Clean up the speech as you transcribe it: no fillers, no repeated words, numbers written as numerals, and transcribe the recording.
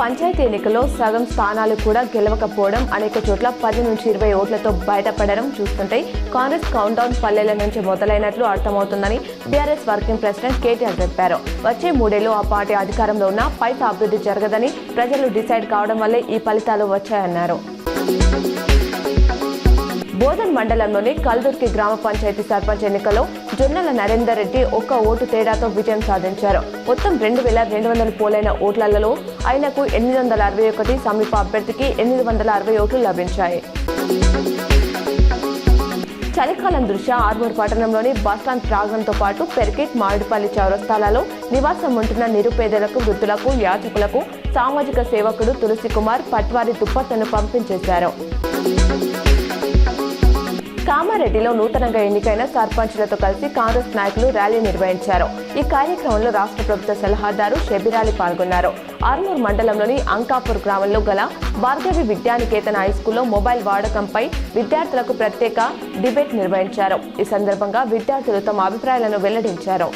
పంచాయతీ ఎన్నికల్లో సగం స్థానాలు కూడా గెలవకపోవడం, అనేక చోట్ల 10 నుంచి 20 ఓట్లతో బయటపడడం చూస్తుంటే కాంగ్రెస్ కౌంటౌన్ పల్లెల నుంచి మొదలైనట్లు అర్థమవుతుందని బీఆర్ఎస్ వర్కింగ్ ప్రెసిడెంట్ కేటీఆర్ చెప్పారు. వచ్చే 3 ఏళ్లు ఆ పార్టీ అధికారంలో ఉన్న పైసా అభివృద్ధి జరగదని ప్రజలు డిసైడ్ కావడం వల్లే ఈ ఫలితాలు వచ్చాయన్నారు. బోధన్ మండలంలోని కల్దుర్కి గ్రామ పంచాయతీ సర్పంచ్ ఎన్నికల్లో జొన్నల నరేందర్ రెడ్డి ఒక్క ఓటు తేడాతో విజయం సాధించారు. మొత్తం 2200 పోలైన ఓట్లలో ఆయనకు 861, సమీప అభ్యర్థికి 860 ఓట్లు లభించాయి. చలికాలం దృష్ట్యా ఆర్మూర్ పట్టణంలోని బస్టాండ్ ప్రాంగణంతో పాటు పెర్కిట్, మామిడిపల్లి చౌరస్తాలలో నివాసం ఉంటున్న నిరుపేదలకు, వృద్ధులకు, యాచకులకు సామాజిక సేవకుడు తులసి కుమార్ పట్వారి దుప్పట్లను పంపించేశారు. కామారెడ్డిలో నూతనంగా ఎన్నికైన సర్పంచ్లతో కలిసి కాంగ్రెస్ నాయకులు ర్యాలీ నిర్వహించారు. ఈ కార్యక్రమంలో రాష్ట్ర ప్రభుత్వ సలహాదారు షబీరాలి పాల్గొన్నారు. ఆర్మూర్ మండలంలోని అంకాపూర్ గ్రామంలో గల భార్గవి విద్యానికేతన్ హైస్కూల్లో మొబైల్ వాడకంపై విద్యార్థులకు ప్రత్యేక డిబేట్ నిర్వహించారు. ఈ సందర్భంగా విద్యార్థులు తమ అభిప్రాయాలను వెల్లడించారు.